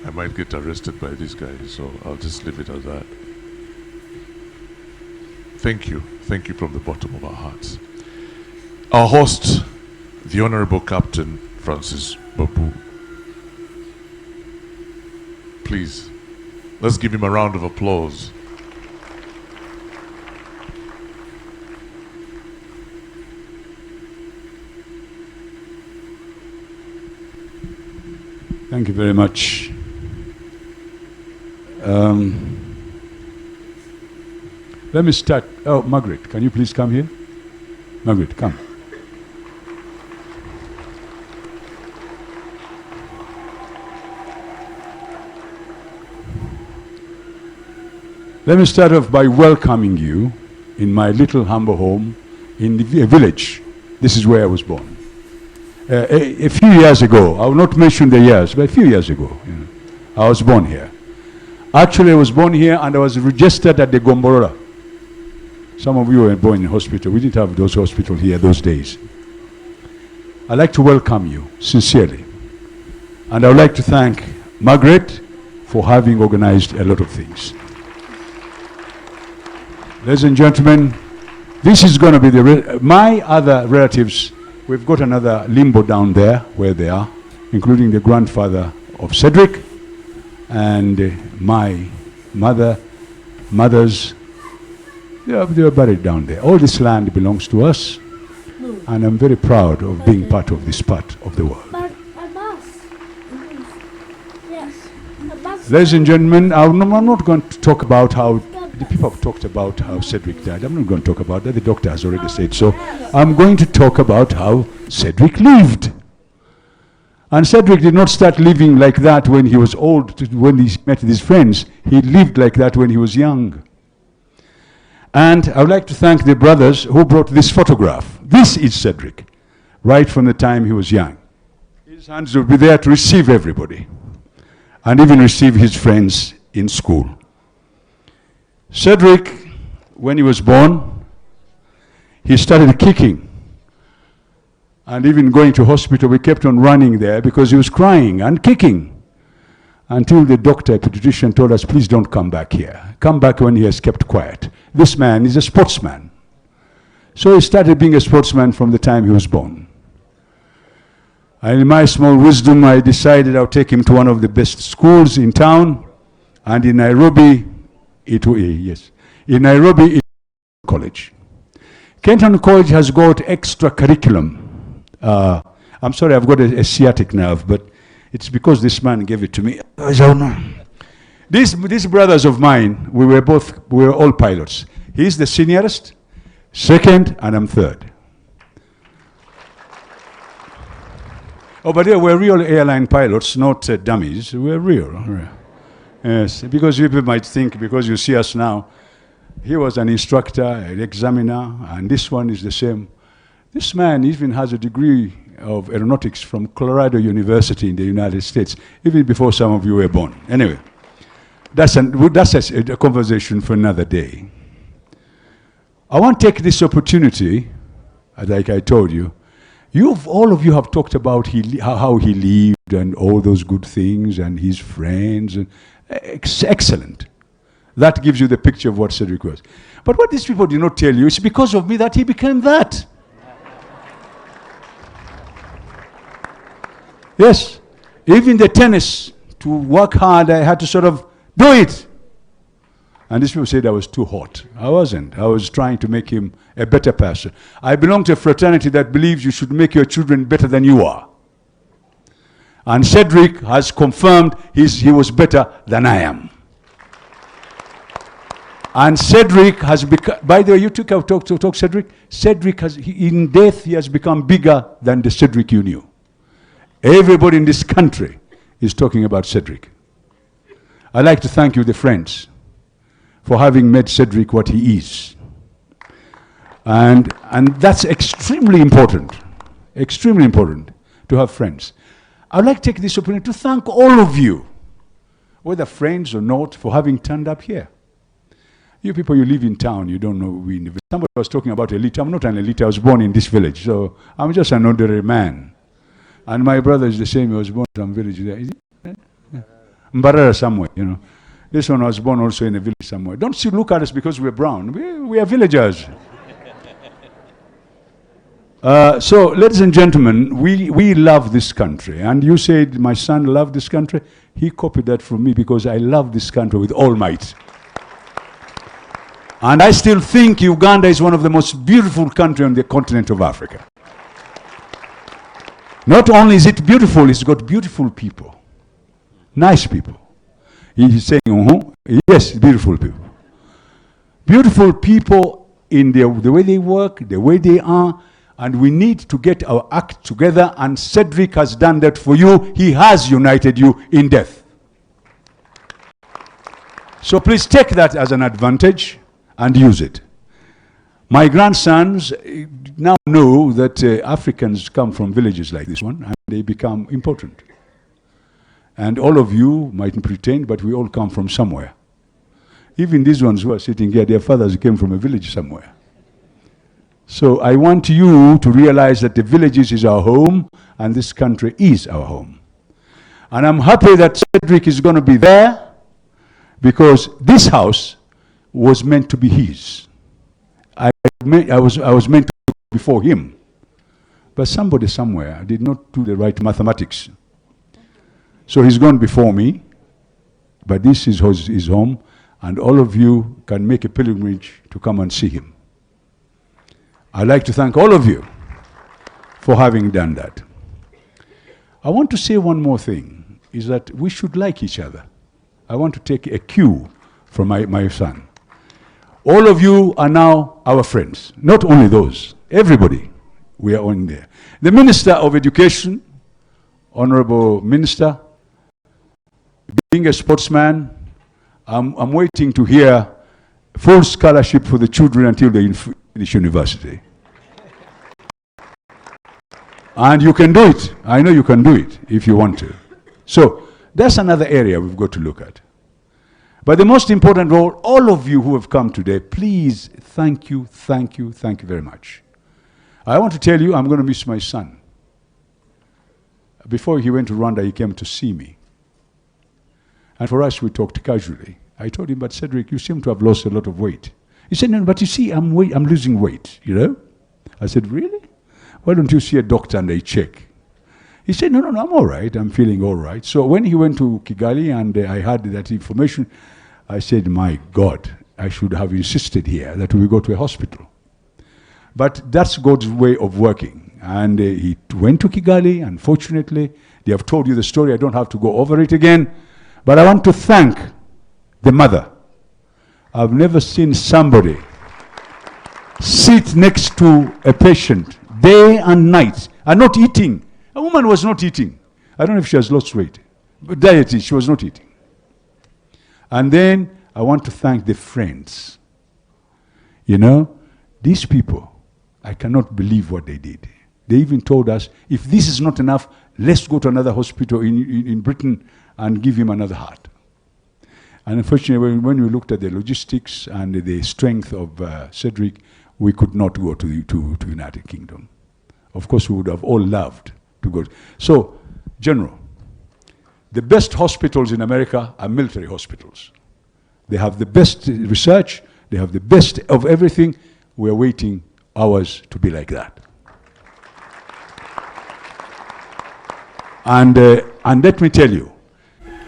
I might get arrested by these guys, so I'll just leave it at that. Thank you from the bottom of our hearts. Our host, the Honorable Captain Francis Babu. Please, let's give him a round of applause. Thank you very much. Let me start. Oh, Margaret, can you please come here? Margaret, come. Let me start off by welcoming you in my little humble home in the village. This is where I was born. A few years ago, I will not mention the years, but a few years ago, I was born here. Actually, I was born here and I was registered at the Gomborora. Some of you were born in hospital. We didn't have those hospitals here those days. I'd like to welcome you sincerely. And I would like to thank Margaret for having organized a lot of things. Ladies and gentlemen, this is going to be my other relatives. We've got another limbo down there where they are, including the grandfather of Cedric and my mother's. They are buried down there. All this land belongs to us, and I'm very proud of being part of this part of the world. Ladies and gentlemen, I'm not going to talk about how the people have talked about how Cedric died. I'm not going to talk about that. The doctor has already said so. I'm going to talk about how Cedric lived. And Cedric did not start living like that when he was old, when he met his friends. He lived like that when he was young. And I would like to thank the brothers who brought this photograph. This is Cedric, right from the time he was young. His hands will be there to receive everybody, and even receive his friends in school. Cedric, when he was born, he started kicking. And even going to hospital, we kept on running there because he was crying and kicking. Until the doctor, a pediatrician, told us, please don't come back here. Come back when he has kept quiet. This man is a sportsman. So he started being a sportsman from the time he was born. And in my small wisdom, I decided I'll take him to one of the best schools in town. And in Nairobi, in Nairobi, it's college. Kenton College has got extra curriculum. I'm sorry, I've got a sciatic nerve, but it's because this man gave it to me. These brothers of mine, we were all pilots. He's the seniorest, second, and I'm third. Oh, but we're real airline pilots, not dummies. We're real. Yes, because people might think, because you see us now, he was an instructor, an examiner, and this one is the same. This man even has a degree of aeronautics from Colorado University in the United States, even before some of you were born. Anyway, that's a conversation for another day. I want to take this opportunity, like I told you, all of you have talked about how he lived and all those good things and his friends. And excellent. That gives you the picture of what Cedric was. But what these people did not tell you, it's because of me that he became that. Yes, even the tennis, to work hard, I had to sort of do it. And these people said I was too hot. I wasn't. I was trying to make him a better person. I belong to a fraternity that believes you should make your children better than you are. And Cedric has confirmed he was better than I am. And Cedric has become, by the way, you took out to talk Cedric? Cedric in death, he has become bigger than the Cedric you knew. Everybody in this country is talking about Cedric. I'd like to thank you, the friends, for having made Cedric what he is. And that's extremely important to have friends. I'd like to take this opportunity to thank all of you, whether friends or not, for having turned up here. You people, you live in town, you don't know we in the village. Somebody was talking about elite. I'm not an elite, I was born in this village, so I'm just an ordinary man. And my brother is the same, he was born in some village there. Is he? Yeah. Mbarara somewhere, you know. This one was born also in a village somewhere. Don't you look at us because we're brown. We are villagers. So, ladies and gentlemen, we love this country. And you said my son loved this country. He copied that from me because I love this country with all might. And I still think Uganda is one of the most beautiful countries on the continent of Africa. Not only is it beautiful, it's got beautiful people. Nice people. He's saying, yes, beautiful people. Beautiful people in the way they work, the way they are, and we need to get our act together, and Cedric has done that for you. He has united you in death. So please take that as an advantage and use it. My grandsons now know that Africans come from villages like this one, and they become important. And all of you might pretend, but we all come from somewhere. Even these ones who are sitting here, their fathers came from a village somewhere. So I want you to realize that the villages is our home, and this country is our home. And I'm happy that Cedric is going to be there, because this house was meant to be his. I was meant to be before him. But somebody somewhere did not do the right mathematics. So he's gone before me, but this is his home, and all of you can make a pilgrimage to come and see him. I'd like to thank all of you for having done that. I want to say one more thing, is that we should like each other. I want to take a cue from my son. All of you are now our friends, not only those, everybody, we are on there. The Minister of Education, Honorable Minister, being a sportsman, I'm waiting to hear full scholarship for the children until they finish university. And you can do it. I know you can do it if you want to. So that's another area we've got to look at. But the most important role, all of you who have come today, please, thank you very much. I want to tell you, I'm going to miss my son. Before he went to Rwanda, he came to see me. And for us, we talked casually. I told him, but Cedric, you seem to have lost a lot of weight. He said, no, but you see, I'm losing weight, you know? I said, really? Why don't you see a doctor and they check? He said, no, I'm all right. I'm feeling all right. So when he went to Kigali and I had that information, I said, my God, I should have insisted here that we go to a hospital. But that's God's way of working. And he went to Kigali. Unfortunately, they have told you the story. I don't have to go over it again. But I want to thank the mother. I've never seen somebody sit next to a patient day and night and not eating. A woman was not eating. I don't know if she has lost weight. But diet, she was not eating. And then I want to thank the friends. You know, these people, I cannot believe what they did. They even told us, if this is not enough, let's go to another hospital in Britain and give him another heart. And unfortunately, when we looked at the logistics and the strength of Cedric, we could not go to the United Kingdom. Of course, we would have all loved to go. So, General, the best hospitals in America are military hospitals. They have the best research, they have the best of everything. We are waiting ours to be like that. And let me tell you,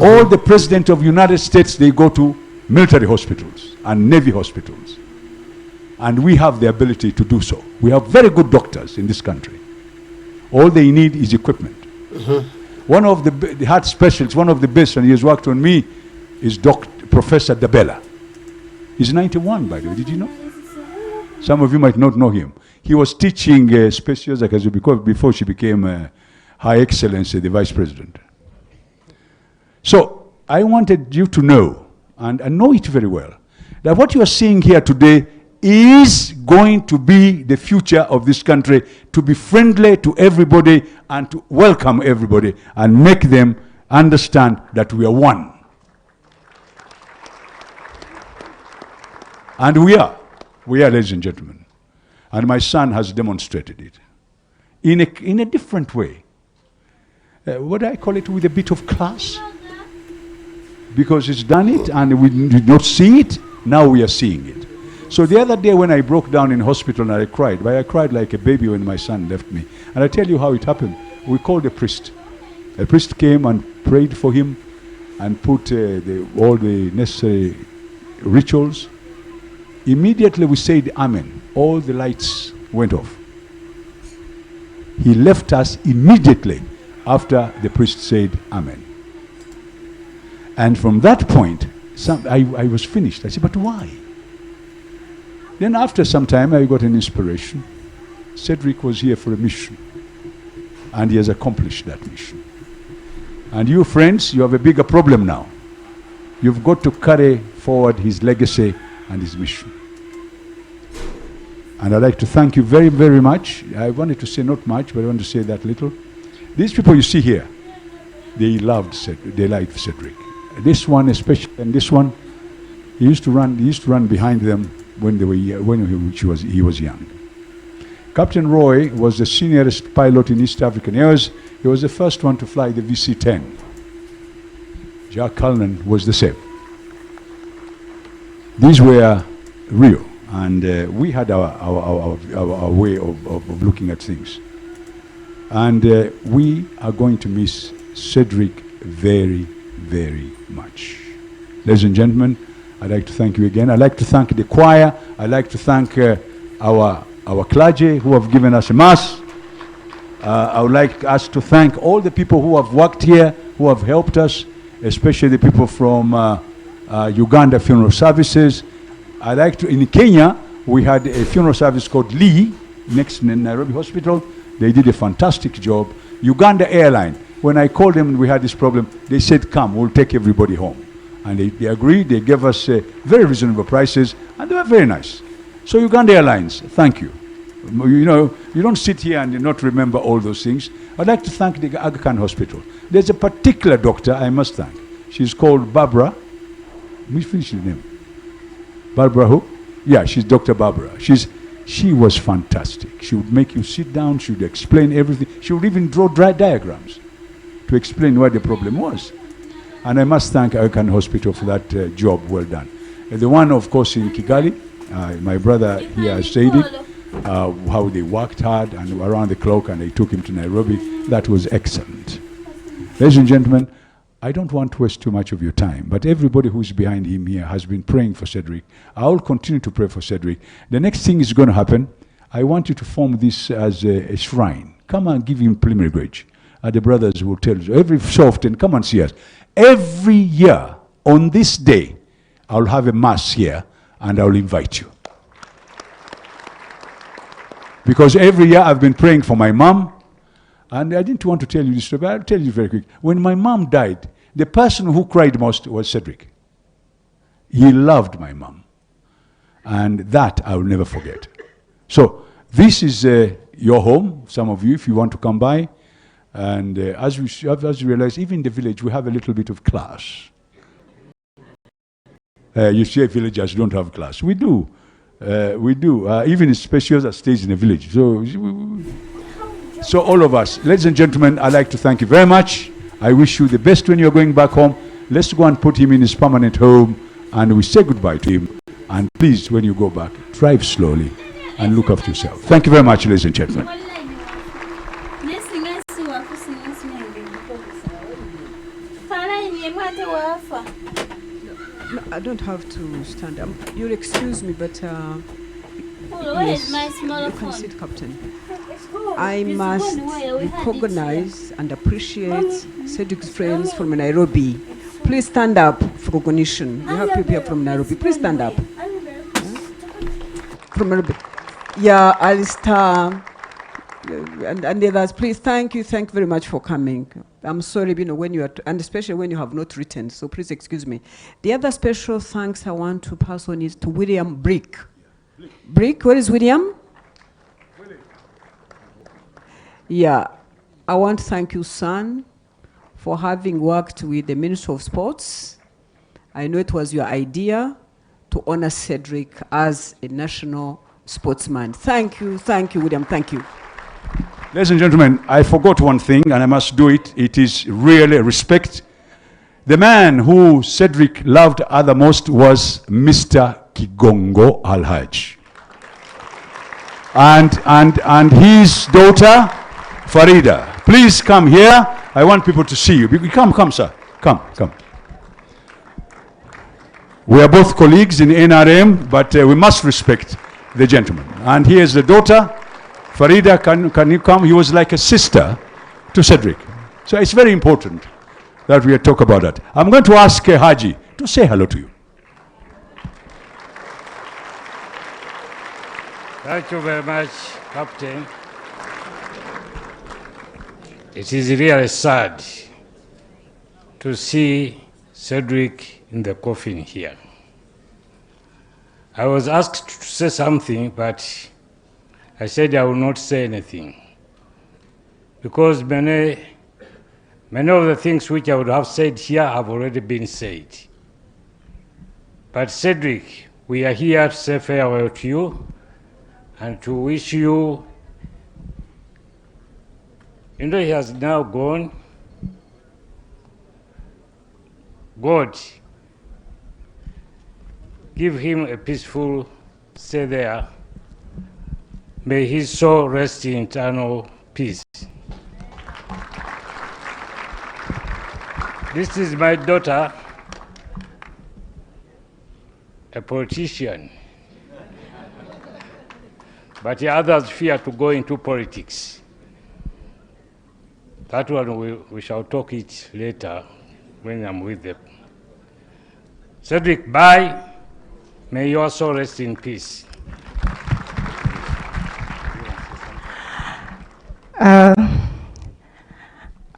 all the presidents of the United States, they go to military hospitals and Navy hospitals. And we have the ability to do so. We have very good doctors in this country. All they need is equipment. One of the heart specialists, one of the best, and he has worked on me, is Professor Dabella. He's 91, by the way. Did you know? Some of you might not know him. He was teaching Special Zakazubiko before she became High Excellency, the Vice President. So I wanted you to know, and I know it very well, that what you are seeing here today is going to be the future of this country, to be friendly to everybody and to welcome everybody and make them understand that we are one. And we are, ladies and gentlemen. And my son has demonstrated it in a different way. What do I call it? With a bit of class. because it's done it and we did not see it. Now we are seeing it. So the other day when I broke down in hospital and I cried, but I cried like a baby when my son left me. And I tell you how it happened. We called a priest. A priest came and prayed for him and put all the necessary rituals. Immediately we said amen. All the lights went off. He left us immediately after the priest said amen. And from that point, I was finished. I said, but why? Then after some time, I got an inspiration. Cedric was here for a mission, and he has accomplished that mission. And you friends, you have a bigger problem now. You've got to carry forward his legacy and his mission. And I'd like to thank you very, very much. I wanted to say not much, but I want to say that little. These people you see here, they loved Cedric. They liked Cedric. This one especially, and this one, he used to run behind them when they were he was young. Captain Roy was the seniorest pilot in East African Airways. He was the first one to fly the VC-10. Jack Cullen was the same. These were real, and we had our way of looking at things. And we are going to miss Cedric very, very much. Ladies and gentlemen, I'd like to thank you again. I'd like to thank the choir. I'd like to thank our clergy who have given us a mass. I would like us to thank all the people who have worked here, who have helped us, especially the people from Uganda Funeral Services. I'd like to, in Kenya, we had a funeral service called Lee, next in Nairobi Hospital. They did a fantastic job. Uganda Airline, when I called them and we had this problem, they said, come, we'll take everybody home. And they agreed, they gave us very reasonable prices, and they were very nice. So Uganda Airlines, thank you. You know, you don't sit here and not remember all those things. I'd like to thank the Aga Khan Hospital. There's a particular doctor I must thank. She's called Barbara. Let me finish the name. Barbara who? Yeah, she's Dr. Barbara. She was fantastic. She would make you sit down, she would explain everything. She would even draw diagrams to explain what the problem was. And I must thank Aga Khan Hospital for that job well done. The one, of course, in Kigali, my brother here said it, how they worked hard and around the clock, and they took him to Nairobi. That was excellent. Ladies and gentlemen, I don't want to waste too much of your time, but everybody who's behind him here has been praying for Cedric. I will continue to pray for Cedric. The next thing is going to happen. I want you to form this as a shrine. Come and give him pilgrimage. The brothers will tell you every so often, come and see us. Every year on this day, I'll have a mass here and I'll invite you. Because every year I've been praying for my mom, and I didn't want to tell you this story, but I'll tell you very quick. When my mom died, the person who cried most was Cedric. He loved my mom. And that I will never forget. So this is your home, some of you, if you want to come by. And as you realize, even in the village, we have a little bit of class. You say villagers don't have class. We do. We do. Even specials that stays in the village. So all of us, ladies and gentlemen, I'd like to thank you very much. I wish you the best when you're going back home. Let's go and put him in his permanent home, and we say goodbye to him. And please, when you go back, drive slowly and look after yourself. Thank you very much, ladies and gentlemen. No, I don't have to stand up. You'll excuse me, but yes, you can sit, Captain. I must recognize and appreciate Cedric's friends from Nairobi. Please stand up for recognition. We have people here from Nairobi. Please stand up. From Nairobi. Yeah, Alistair and the others. Please, thank you very much for coming. I'm sorry, when you are, and especially when you have not written, so please excuse me. The other special thanks I want to pass on is to William Brick. Brick, where is William? Yeah, I want to thank you, son, for having worked with the Ministry of Sports. I know it was your idea to honor Cedric as a national sportsman. Thank you, William, thank you. Ladies and gentlemen, I forgot one thing, and I must do it. It is really respect. The man who Cedric loved other most was Mr. Kigongo Alhaj. And his daughter, Farida. Please come here. I want people to see you. Come, sir. Come. We are both colleagues in NRM, but we must respect the gentleman. And here's the daughter, Farida. Can you come? He was like a sister to Cedric. So it's very important that we talk about that. I'm going to ask Haji to say hello to you. Thank you very much, Captain. It is really sad to see Cedric in the coffin here. I was asked to say something, but I said I will not say anything, because many of the things which I would have said here have already been said. But Cedric, we are here to say farewell to you and to wish you, he has now gone. God, give him a peaceful stay there. May his soul rest in eternal peace. This is my daughter, a politician. But the others fear to go into politics. That one we shall talk it later when I'm with them. Cedric, bye. May your soul rest in peace.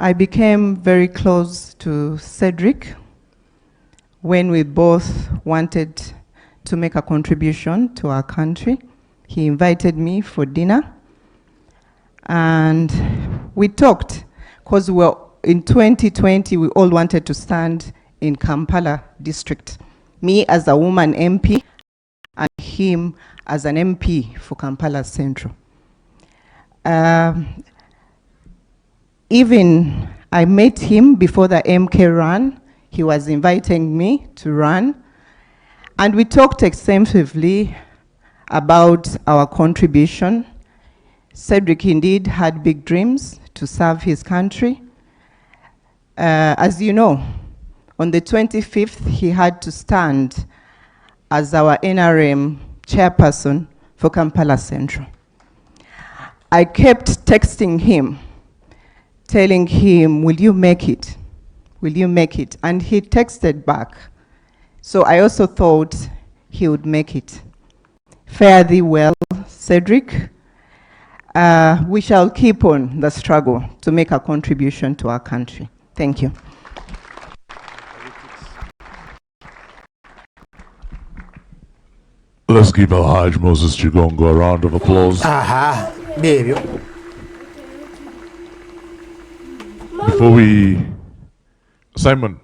I became very close to Cedric when we both wanted to make a contribution to our country. He invited me for dinner, and we talked, because in 2020, we all wanted to stand in Kampala district. Me as a woman MP, and him as an MP for Kampala Central. Even I met him before the MK run. He was inviting me to run, and we talked extensively about our contribution. Cedric indeed had big dreams to serve his country. As you know, on the 25th, he had to stand as our NRM chairperson for Kampala Central. I kept texting him, telling him, will you make it? Will you make it? And he texted back. So I also thought he would make it. Fare thee well, Cedric. We shall keep on the struggle to make a contribution to our country. Thank you. Let's give Alhaj Moses Chigongo a round of applause. Aha, baby. Before we... Simon,